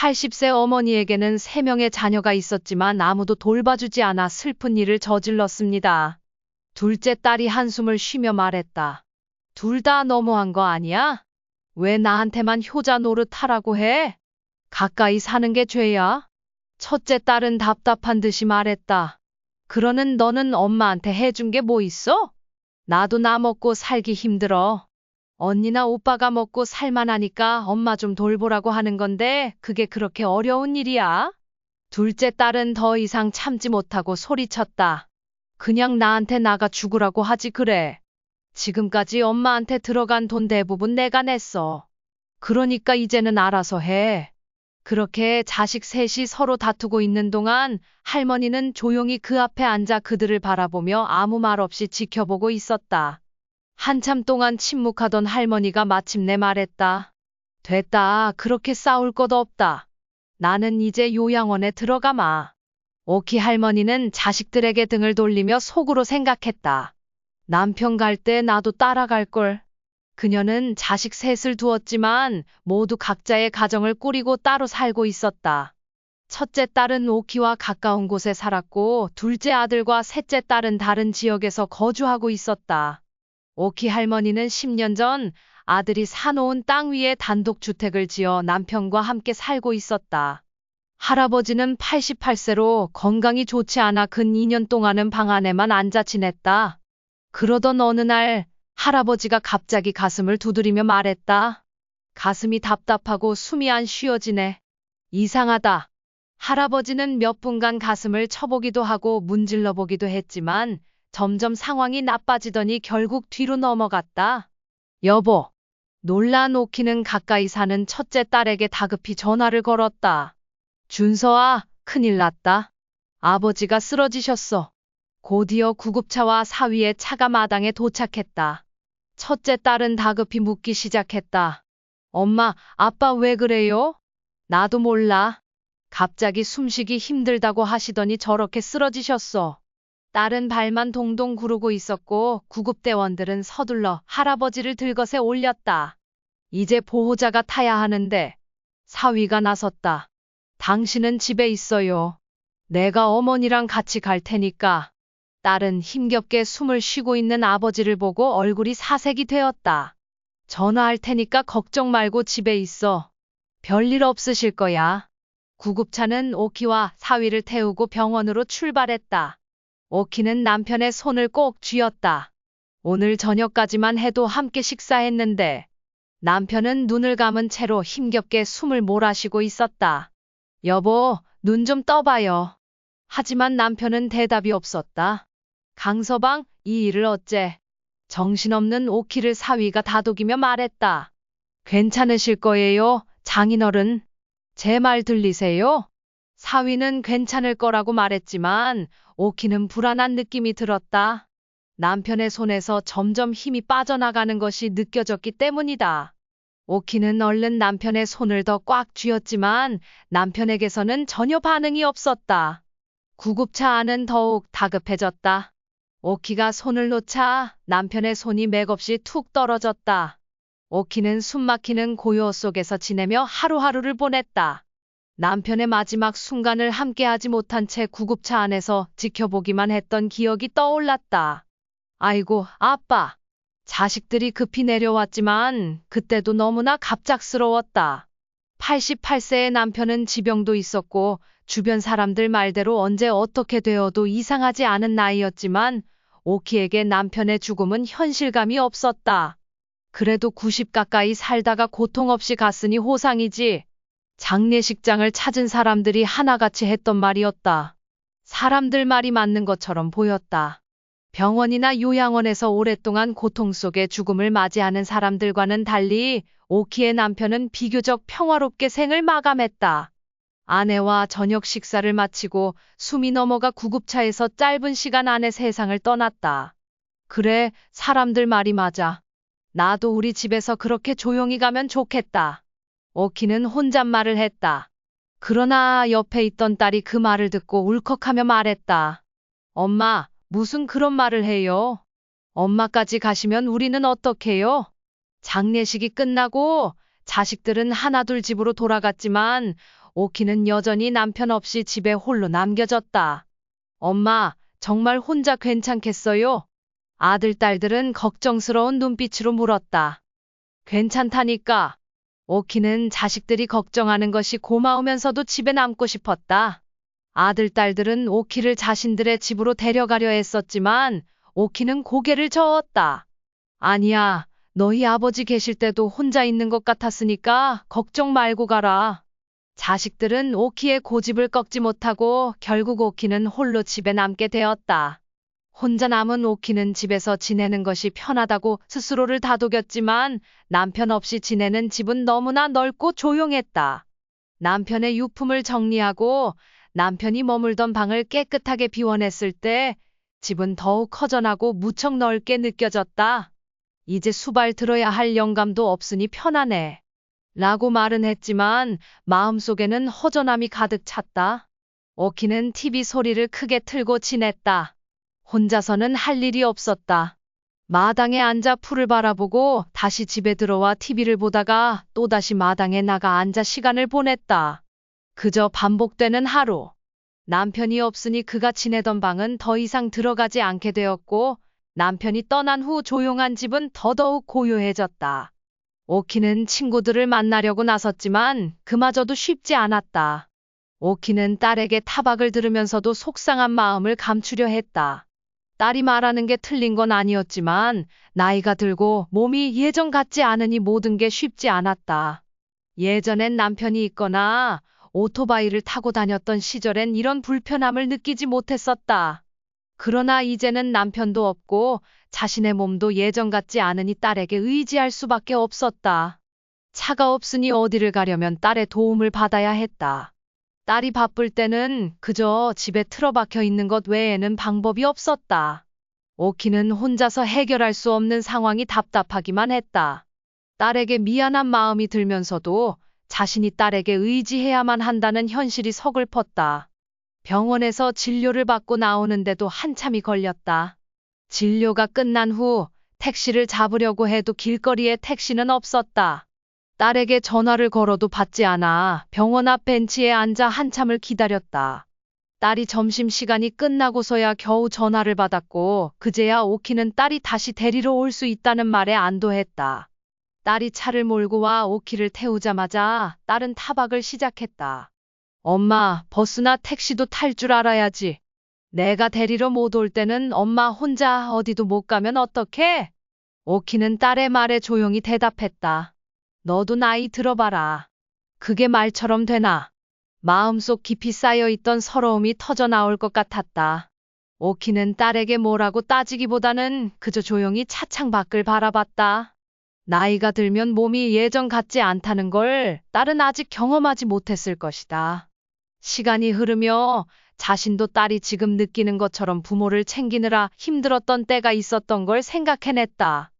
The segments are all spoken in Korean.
80세 어머니에게는 3명의 자녀가 있었지만 아무도 돌봐주지 않아 슬픈 일을 저질렀습니다. 둘째 딸이 한숨을 쉬며 말했다. 둘 다 너무한 거 아니야? 왜 나한테만 효자 노릇하라고 해? 가까이 사는 게 죄야? 첫째 딸은 답답한 듯이 말했다. 그러는 너는 엄마한테 해준 게 뭐 있어? 나도 나 먹고 살기 힘들어. 언니나 오빠가 먹고 살만하니까 엄마 좀 돌보라고 하는 건데 그게 그렇게 어려운 일이야? 둘째 딸은 더 이상 참지 못하고 소리쳤다. 그냥 나한테 나가 죽으라고 하지 그래. 지금까지 엄마한테 들어간 돈 대부분 내가 냈어. 그러니까 이제는 알아서 해. 그렇게 자식 셋이 서로 다투고 있는 동안 할머니는 조용히 그 앞에 앉아 그들을 바라보며 아무 말 없이 지켜보고 있었다. 한참 동안 침묵하던 할머니가 마침내 말했다. 됐다. 그렇게 싸울 것 없다. 나는 이제 요양원에 들어가마. 오키 할머니는 자식들에게 등을 돌리며 속으로 생각했다. 남편 갈 때 나도 따라갈걸. 그녀는 자식 셋을 두었지만 모두 각자의 가정을 꾸리고 따로 살고 있었다. 첫째 딸은 오키와 가까운 곳에 살았고 둘째 아들과 셋째 딸은 다른 지역에서 거주하고 있었다. 오키 할머니는 10년 전 아들이 사놓은 땅 위에 단독주택을 지어 남편과 함께 살고 있었다. 할아버지는 88세로 건강이 좋지 않아 근 2년 동안은 방 안에만 앉아 지냈다. 그러던 어느 날 할아버지가 갑자기 가슴을 두드리며 말했다. 가슴이 답답하고 숨이 안 쉬어지네. 이상하다. 할아버지는 몇 분간 가슴을 쳐보기도 하고 문질러 보기도 했지만 점점 상황이 나빠지더니 결국 뒤로 넘어갔다. 여보. 놀란 오키는 가까이 사는 첫째 딸에게 다급히 전화를 걸었다. 준서아, 큰일 났다. 아버지가 쓰러지셨어. 곧이어 구급차와 사위의 차가 마당에 도착했다. 첫째 딸은 다급히 묻기 시작했다. 엄마, 아빠 왜 그래요? 나도 몰라. 갑자기 숨쉬기 힘들다고 하시더니 저렇게 쓰러지셨어. 딸은 발만 동동 구르고 있었고 구급대원들은 서둘러 할아버지를 들것에 올렸다. 이제 보호자가 타야 하는데. 사위가 나섰다. 당신은 집에 있어요. 내가 어머니랑 같이 갈 테니까. 딸은 힘겹게 숨을 쉬고 있는 아버지를 보고 얼굴이 사색이 되었다. 전화할 테니까 걱정 말고 집에 있어. 별일 없으실 거야. 구급차는 오키와 사위를 태우고 병원으로 출발했다. 오키는 남편의 손을 꼭 쥐었다. 오늘 저녁까지만 해도 함께 식사했는데. 남편은 눈을 감은 채로 힘겹게 숨을 몰아쉬고 있었다. 여보, 눈 좀 떠봐요. 하지만 남편은 대답이 없었다. 강서방, 이 일을 어째? 정신없는 오키를 사위가 다독이며 말했다. 괜찮으실 거예요, 장인어른. 제 말 들리세요? 사위는 괜찮을 거라고 말했지만 오키는 불안한 느낌이 들었다. 남편의 손에서 점점 힘이 빠져나가는 것이 느껴졌기 때문이다. 오키는 얼른 남편의 손을 더 꽉 쥐었지만 남편에게서는 전혀 반응이 없었다. 구급차 안은 더욱 다급해졌다. 오키가 손을 놓자 남편의 손이 맥없이 툭 떨어졌다. 오키는 숨막히는 고요 속에서 지내며 하루하루를 보냈다. 남편의 마지막 순간을 함께하지 못한 채 구급차 안에서 지켜보기만 했던 기억이 떠올랐다. 아이고, 아빠. 자식들이 급히 내려왔지만 그때도 너무나 갑작스러웠다. 88세의 남편은 지병도 있었고 주변 사람들 말대로 언제 어떻게 되어도 이상하지 않은 나이였지만 오키에게 남편의 죽음은 현실감이 없었다. 그래도 90 가까이 살다가 고통 없이 갔으니 호상이지. 장례식장을 찾은 사람들이 하나같이 했던 말이었다. 사람들 말이 맞는 것처럼 보였다. 병원이나 요양원에서 오랫동안 고통 속에 죽음을 맞이하는 사람들과는 달리 오키의 남편은 비교적 평화롭게 생을 마감했다. 아내와 저녁 식사를 마치고 숨이 넘어가 구급차에서 짧은 시간 안에 세상을 떠났다. 그래, 사람들 말이 맞아. 나도 우리 집에서 그렇게 조용히 가면 좋겠다. 오키는 혼잣말을 했다. 그러나 옆에 있던 딸이 그 말을 듣고 울컥하며 말했다. 엄마, 무슨 그런 말을 해요? 엄마까지 가시면 우리는 어떡해요? 장례식이 끝나고 자식들은 하나둘 집으로 돌아갔지만 오키는 여전히 남편 없이 집에 홀로 남겨졌다. 엄마, 정말 혼자 괜찮겠어요? 아들, 딸들은 걱정스러운 눈빛으로 물었다. 괜찮다니까. 오키는 자식들이 걱정하는 것이 고마우면서도 집에 남고 싶었다. 아들, 딸들은 오키를 자신들의 집으로 데려가려 했었지만 오키는 고개를 저었다. 아니야, 너희 아버지 계실 때도 혼자 있는 것 같았으니까 걱정 말고 가라. 자식들은 오키의 고집을 꺾지 못하고 결국 오키는 홀로 집에 남게 되었다. 혼자 남은 오키는 집에서 지내는 것이 편하다고 스스로를 다독였지만 남편 없이 지내는 집은 너무나 넓고 조용했다. 남편의 유품을 정리하고 남편이 머물던 방을 깨끗하게 비워냈을 때 집은 더욱 허전하고 무척 넓게 느껴졌다. 이제 수발 들어야 할 영감도 없으니 편하네. 라고 말은 했지만 마음속에는 허전함이 가득 찼다. 오키는 TV 소리를 크게 틀고 지냈다. 혼자서는 할 일이 없었다. 마당에 앉아 풀을 바라보고 다시 집에 들어와 TV를 보다가 또다시 마당에 나가 앉아 시간을 보냈다. 그저 반복되는 하루. 남편이 없으니 그가 지내던 방은 더 이상 들어가지 않게 되었고 남편이 떠난 후 조용한 집은 더더욱 고요해졌다. 오키는 친구들을 만나려고 나섰지만 그마저도 쉽지 않았다. 오키는 딸에게 타박을 들으면서도 속상한 마음을 감추려 했다. 딸이 말하는 게 틀린 건 아니었지만 나이가 들고 몸이 예전 같지 않으니 모든 게 쉽지 않았다. 예전엔 남편이 있거나 오토바이를 타고 다녔던 시절엔 이런 불편함을 느끼지 못했었다. 그러나 이제는 남편도 없고 자신의 몸도 예전 같지 않으니 딸에게 의지할 수밖에 없었다. 차가 없으니 어디를 가려면 딸의 도움을 받아야 했다. 딸이 바쁠 때는 그저 집에 틀어박혀 있는 것 외에는 방법이 없었다. 오키는 혼자서 해결할 수 없는 상황이 답답하기만 했다. 딸에게 미안한 마음이 들면서도 자신이 딸에게 의지해야만 한다는 현실이 서글펐다. 병원에서 진료를 받고 나오는데도 한참이 걸렸다. 진료가 끝난 후 택시를 잡으려고 해도 길거리에 택시는 없었다. 딸에게 전화를 걸어도 받지 않아 병원 앞 벤치에 앉아 한참을 기다렸다. 딸이 점심시간이 끝나고서야 겨우 전화를 받았고 그제야 오키는 딸이 다시 데리러 올 수 있다는 말에 안도했다. 딸이 차를 몰고 와 오키를 태우자마자 딸은 타박을 시작했다. 엄마, 버스나 택시도 탈 줄 알아야지. 내가 데리러 못 올 때는 엄마 혼자 어디도 못 가면 어떡해? 오키는 딸의 말에 조용히 대답했다. 너도 나이 들어봐라. 그게 말처럼 되나? 마음속 깊이 쌓여있던 서러움이 터져 나올 것 같았다. 오키는 딸에게 뭐라고 따지기보다는 그저 조용히 차창 밖을 바라봤다. 나이가 들면 몸이 예전 같지 않다는 걸 딸은 아직 경험하지 못했을 것이다. 시간이 흐르며 자신도 딸이 지금 느끼는 것처럼 부모를 챙기느라 힘들었던 때가 있었던 걸 생각해냈다.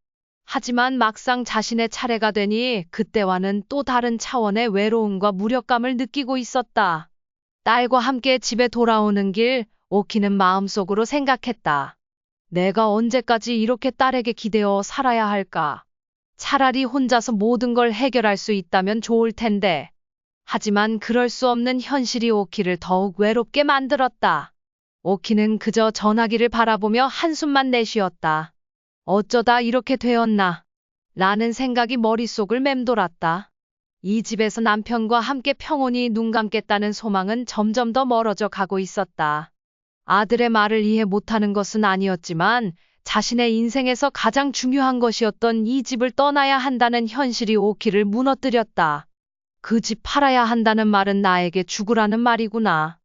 하지만 막상 자신의 차례가 되니 그때와는 또 다른 차원의 외로움과 무력감을 느끼고 있었다. 딸과 함께 집에 돌아오는 길, 오키는 마음속으로 생각했다. 내가 언제까지 이렇게 딸에게 기대어 살아야 할까? 차라리 혼자서 모든 걸 해결할 수 있다면 좋을 텐데. 하지만 그럴 수 없는 현실이 오키를 더욱 외롭게 만들었다. 오키는 그저 전화기를 바라보며 한숨만 내쉬었다. 어쩌다 이렇게 되었나? 라는 생각이 머릿속을 맴돌았다. 이 집에서 남편과 함께 평온히 눈 감겠다는 소망은 점점 더 멀어져 가고 있었다. 아들의 말을 이해 못하는 것은 아니었지만 자신의 인생에서 가장 중요한 것이었던 이 집을 떠나야 한다는 현실이 오키를 무너뜨렸다. 그 집 팔아야 한다는 말은 나에게 죽으라는 말이구나.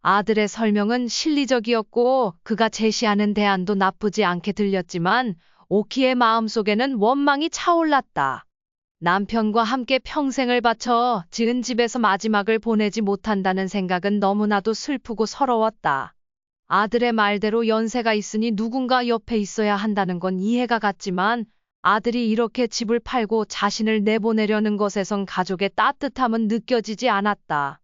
아들의 설명은 실리적이었고 그가 제시하는 대안도 나쁘지 않게 들렸지만 오키의 마음속에는 원망이 차올랐다. 남편과 함께 평생을 바쳐 지은 집에서 마지막을 보내지 못한다는 생각은 너무나도 슬프고 서러웠다. 아들의 말대로 연세가 있으니 누군가 옆에 있어야 한다는 건 이해가 갔지만 아들이 이렇게 집을 팔고 자신을 내보내려는 것에선 가족의 따뜻함은 느껴지지 않았다.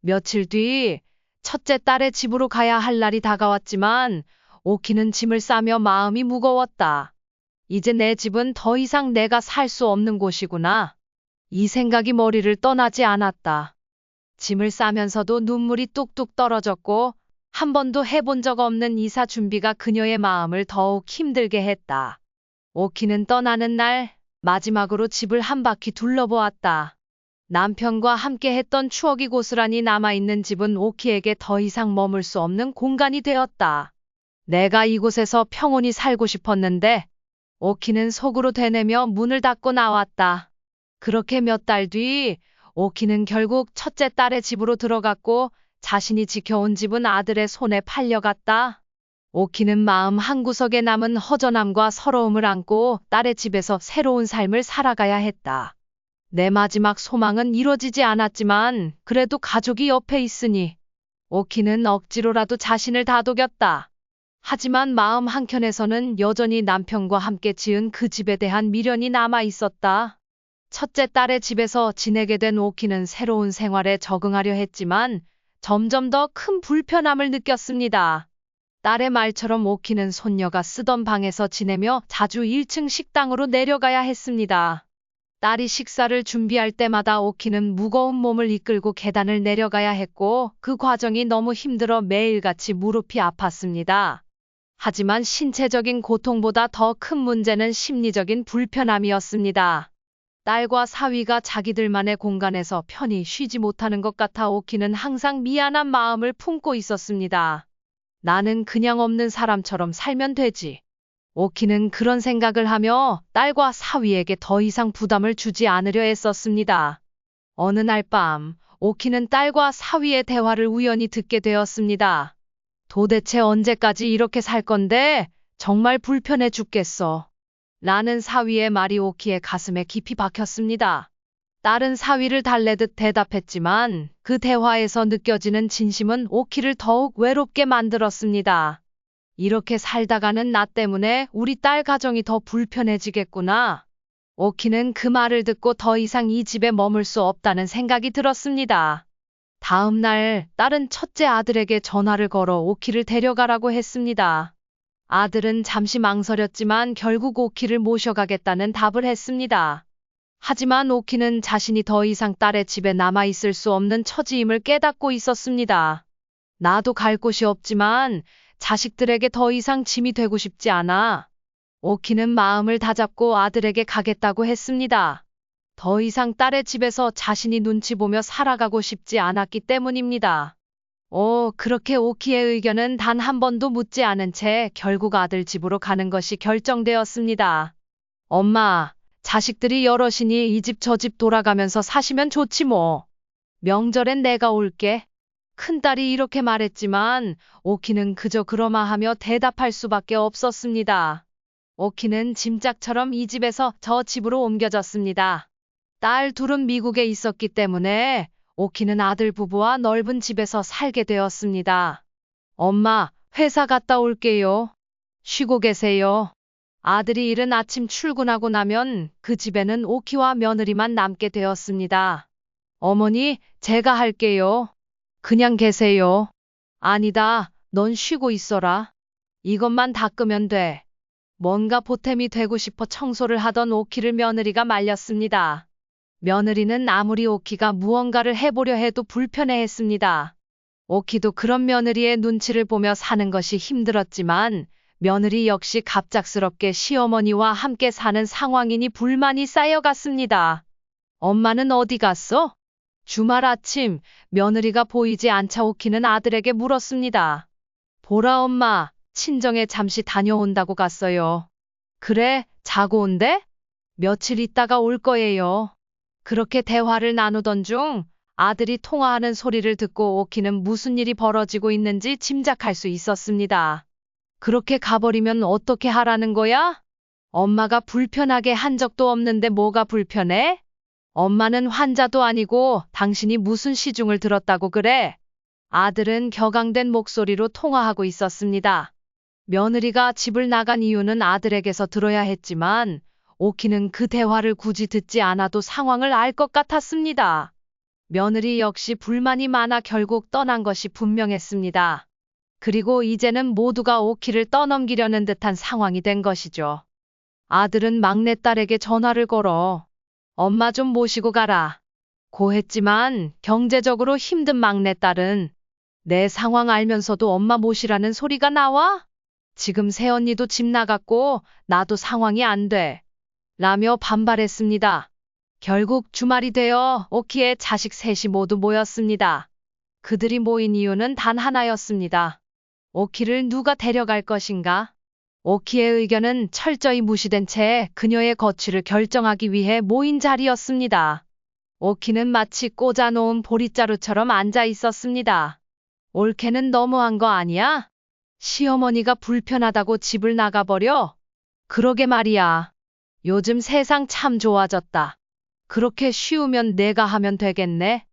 며칠 뒤 첫째 딸의 집으로 가야 할 날이 다가왔지만 오키는 짐을 싸며 마음이 무거웠다. 이제 내 집은 더 이상 내가 살 수 없는 곳이구나. 이 생각이 머리를 떠나지 않았다. 짐을 싸면서도 눈물이 뚝뚝 떨어졌고 한 번도 해본 적 없는 이사 준비가 그녀의 마음을 더욱 힘들게 했다. 오키는 떠나는 날 마지막으로 집을 한 바퀴 둘러보았다. 남편과 함께 했던 추억이 고스란히 남아있는 집은 오키에게 더 이상 머물 수 없는 공간이 되었다. 내가 이곳에서 평온히 살고 싶었는데 오키는 속으로 되뇌며 문을 닫고 나왔다. 그렇게 몇 달 뒤 오키는 결국 첫째 딸의 집으로 들어갔고 자신이 지켜온 집은 아들의 손에 팔려갔다. 오키는 마음 한구석에 남은 허전함과 서러움을 안고 딸의 집에서 새로운 삶을 살아가야 했다. 내 마지막 소망은 이루어지지 않았지만 그래도 가족이 옆에 있으니 오키는 억지로라도 자신을 다독였다. 하지만 마음 한켠에서는 여전히 남편과 함께 지은 그 집에 대한 미련이 남아 있었다. 첫째 딸의 집에서 지내게 된 오키는 새로운 생활에 적응하려 했지만 점점 더 큰 불편함을 느꼈습니다. 딸의 말처럼 오키는 손녀가 쓰던 방에서 지내며 자주 1층 식당으로 내려가야 했습니다. 딸이 식사를 준비할 때마다 오키는 무거운 몸을 이끌고 계단을 내려가야 했고 그 과정이 너무 힘들어 매일같이 무릎이 아팠습니다. 하지만 신체적인 고통보다 더 큰 문제는 심리적인 불편함이었습니다. 딸과 사위가 자기들만의 공간에서 편히 쉬지 못하는 것 같아 오키는 항상 미안한 마음을 품고 있었습니다. 나는 그냥 없는 사람처럼 살면 되지. 오키는 그런 생각을 하며 딸과 사위에게 더 이상 부담을 주지 않으려 애썼습니다. 어느 날 밤, 오키는 딸과 사위의 대화를 우연히 듣게 되었습니다. 도대체 언제까지 이렇게 살 건데? 정말 불편해 죽겠어. 라는 사위의 말이 오키의 가슴에 깊이 박혔습니다. 딸은 사위를 달래듯 대답했지만 그 대화에서 느껴지는 진심은 오키를 더욱 외롭게 만들었습니다. 이렇게 살다가는 나 때문에 우리 딸 가정이 더 불편해지겠구나. 오키는 그 말을 듣고 더 이상 이 집에 머물 수 없다는 생각이 들었습니다. 다음 날 딸은 첫째 아들에게 전화를 걸어 오키를 데려가라고 했습니다. 아들은 잠시 망설였지만 결국 오키를 모셔가겠다는 답을 했습니다. 하지만 오키는 자신이 더 이상 딸의 집에 남아있을 수 없는 처지임을 깨닫고 있었습니다. 나도 갈 곳이 없지만 자식들에게 더 이상 짐이 되고 싶지 않아. 오키는 마음을 다잡고 아들에게 가겠다고 했습니다. 더 이상 딸의 집에서 자신이 눈치 보며 살아가고 싶지 않았기 때문입니다. 그렇게 오키의 의견은 단 한 번도 묻지 않은 채 결국 아들 집으로 가는 것이 결정되었습니다. 엄마, 자식들이 여럿이니 이 집 저 집 돌아가면서 사시면 좋지 뭐. 명절엔 내가 올게. 큰딸이 이렇게 말했지만 오키는 그저 그러마하며 대답할 수밖에 없었습니다. 오키는 짐짝처럼 이 집에서 저 집으로 옮겨졌습니다. 딸 둘은 미국에 있었기 때문에 오키는 아들 부부와 넓은 집에서 살게 되었습니다. 엄마, 회사 갔다 올게요. 쉬고 계세요. 아들이 이른 아침 출근하고 나면 그 집에는 오키와 며느리만 남게 되었습니다. 어머니, 제가 할게요. 그냥 계세요. 아니다, 넌 쉬고 있어라. 이것만 닦으면 돼. 뭔가 보탬이 되고 싶어 청소를 하던 오키를 며느리가 말렸습니다. 며느리는 아무리 오키가 무언가를 해보려 해도 불편해했습니다. 오키도 그런 며느리의 눈치를 보며 사는 것이 힘들었지만 며느리 역시 갑작스럽게 시어머니와 함께 사는 상황이니 불만이 쌓여갔습니다. 엄마는 어디 갔어? 주말 아침 며느리가 보이지 않자 오키는 아들에게 물었습니다. 보라 엄마, 친정에 잠시 다녀온다고 갔어요. 그래, 자고 온대? 며칠 있다가 올 거예요. 그렇게 대화를 나누던 중 아들이 통화하는 소리를 듣고 오키는 무슨 일이 벌어지고 있는지 짐작할 수 있었습니다. 그렇게 가버리면 어떻게 하라는 거야? 엄마가 불편하게 한 적도 없는데 뭐가 불편해? 엄마는 환자도 아니고 당신이 무슨 시중을 들었다고 그래? 아들은 격앙된 목소리로 통화하고 있었습니다. 며느리가 집을 나간 이유는 아들에게서 들어야 했지만 오키는 그 대화를 굳이 듣지 않아도 상황을 알 것 같았습니다. 며느리 역시 불만이 많아 결국 떠난 것이 분명했습니다. 그리고 이제는 모두가 오키를 떠넘기려는 듯한 상황이 된 것이죠. 아들은 막내딸에게 전화를 걸어 엄마 좀 모시고 가라. 고했지만 경제적으로 힘든 막내딸은 내 상황 알면서도 엄마 모시라는 소리가 나와? 지금 새언니도 집 나갔고 나도 상황이 안 돼. 라며 반발했습니다. 결국 주말이 되어 오키의 자식 셋이 모두 모였습니다. 그들이 모인 이유는 단 하나였습니다. 오키를 누가 데려갈 것인가? 오키의 의견은 철저히 무시된 채 그녀의 거취를 결정하기 위해 모인 자리였습니다. 오키는 마치 꽂아놓은 보릿자루처럼 앉아 있었습니다. 올케는 너무한 거 아니야? 시어머니가 불편하다고 집을 나가버려? 그러게 말이야. 요즘 세상 참 좋아졌다. 그렇게 쉬우면 내가 하면 되겠네.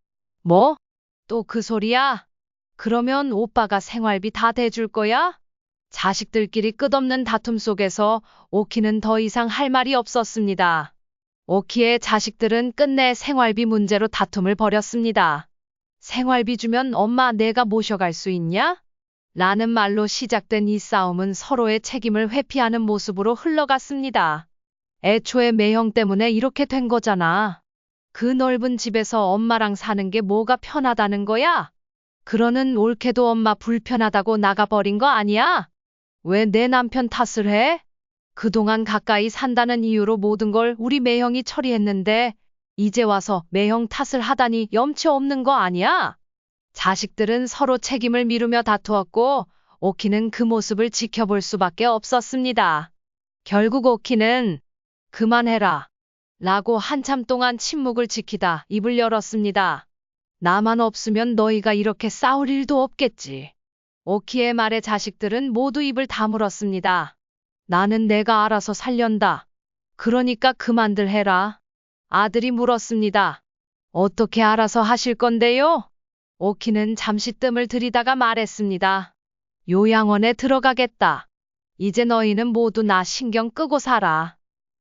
뭐? 또 그 소리야? 그러면 오빠가 생활비 다 대줄 거야? 자식들끼리 끝없는 다툼 속에서 오키는 더 이상 할 말이 없었습니다. 오키의 자식들은 끝내 생활비 문제로 다툼을 벌였습니다. 생활비 주면 엄마 내가 모셔갈 수 있냐? 라는 말로 시작된 이 싸움은 서로의 책임을 회피하는 모습으로 흘러갔습니다. 애초에 매형 때문에 이렇게 된 거잖아. 그 넓은 집에서 엄마랑 사는 게 뭐가 편하다는 거야? 그러는 올케도 엄마 불편하다고 나가버린 거 아니야? 왜 내 남편 탓을 해? 그동안 가까이 산다는 이유로 모든 걸 우리 매형이 처리했는데 이제 와서 매형 탓을 하다니 염치 없는 거 아니야? 자식들은 서로 책임을 미루며 다투었고 오키는 그 모습을 지켜볼 수밖에 없었습니다. 결국 오키는 그만해라 라고 한참 동안 침묵을 지키다 입을 열었습니다. 나만 없으면 너희가 이렇게 싸울 일도 없겠지. 오키의 말에 자식들은 모두 입을 다물었습니다. 나는 내가 알아서 살련다. 그러니까 그만들 해라. 아들이 물었습니다. 어떻게 알아서 하실 건데요? 오키는 잠시 뜸을 들이다가 말했습니다. 요양원에 들어가겠다. 이제 너희는 모두 나 신경 끄고 살아.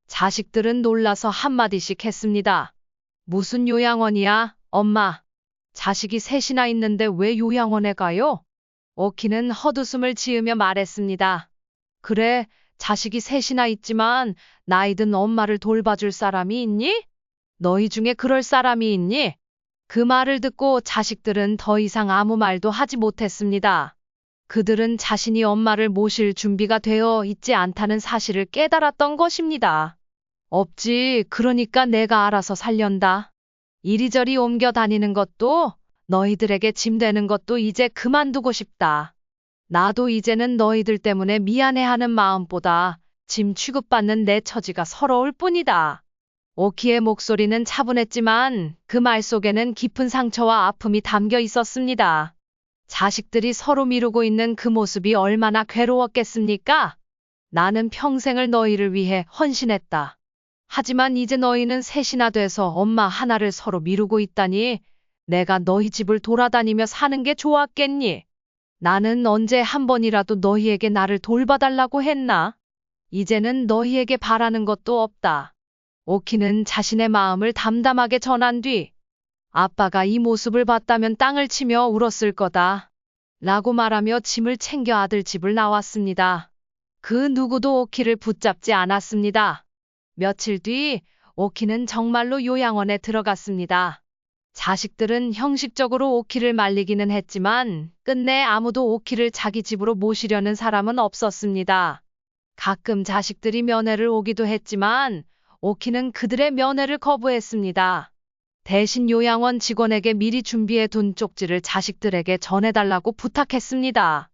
자식들은 놀라서 한마디씩 했습니다. 무슨 요양원이야, 엄마? 자식이 셋이나 있는데 왜 요양원에 가요? 오키는 헛웃음을 지으며 말했습니다. 그래, 자식이 셋이나 있지만 나이 든 엄마를 돌봐줄 사람이 있니? 너희 중에 그럴 사람이 있니? 그 말을 듣고 자식들은 더 이상 아무 말도 하지 못했습니다. 그들은 자신이 엄마를 모실 준비가 되어 있지 않다는 사실을 깨달았던 것입니다. 없지, 그러니까 내가 알아서 살련다. 이리저리 옮겨 다니는 것도 너희들에게 짐 되는 것도 이제 그만두고 싶다. 나도 이제는 너희들 때문에 미안해하는 마음보다 짐 취급받는 내 처지가 서러울 뿐이다. 오키의 목소리는 차분했지만 그 말 속에는 깊은 상처와 아픔이 담겨 있었습니다. 자식들이 서로 미루고 있는 그 모습이 얼마나 괴로웠겠습니까? 나는 평생을 너희를 위해 헌신했다. 하지만 이제 너희는 셋이나 돼서 엄마 하나를 서로 미루고 있다니 내가 너희 집을 돌아다니며 사는 게 좋았겠니? 나는 언제 한 번이라도 너희에게 나를 돌봐달라고 했나? 이제는 너희에게 바라는 것도 없다. 오키는 자신의 마음을 담담하게 전한 뒤 아빠가 이 모습을 봤다면 땅을 치며 울었을 거다. 라고 말하며 짐을 챙겨 아들 집을 나왔습니다. 그 누구도 오키를 붙잡지 않았습니다. 며칠 뒤 오키는 정말로 요양원에 들어갔습니다. 자식들은 형식적으로 오키를 말리기는 했지만 끝내 아무도 오키를 자기 집으로 모시려는 사람은 없었습니다. 가끔 자식들이 면회를 오기도 했지만 오키는 그들의 면회를 거부했습니다. 대신 요양원 직원에게 미리 준비해 둔 쪽지를 자식들에게 전해달라고 부탁했습니다.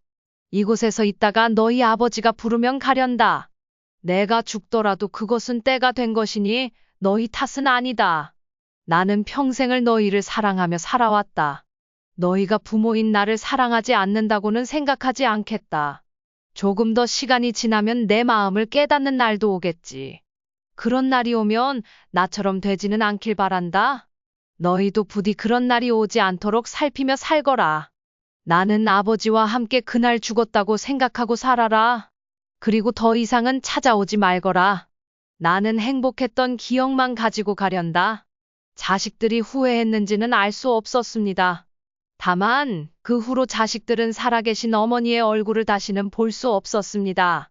이곳에서 있다가 너희 아버지가 부르면 가련다. 내가 죽더라도 그것은 때가 된 것이니 너희 탓은 아니다. 나는 평생을 너희를 사랑하며 살아왔다. 너희가 부모인 나를 사랑하지 않는다고는 생각하지 않겠다. 조금 더 시간이 지나면 내 마음을 깨닫는 날도 오겠지. 그런 날이 오면 나처럼 되지는 않길 바란다. 너희도 부디 그런 날이 오지 않도록 살피며 살거라. 나는 아버지와 함께 그날 죽었다고 생각하고 살아라. 그리고 더 이상은 찾아오지 말거라. 나는 행복했던 기억만 가지고 가련다. 자식들이 후회했는지는 알 수 없었습니다. 다만 그 후로 자식들은 살아계신 어머니의 얼굴을 다시는 볼 수 없었습니다.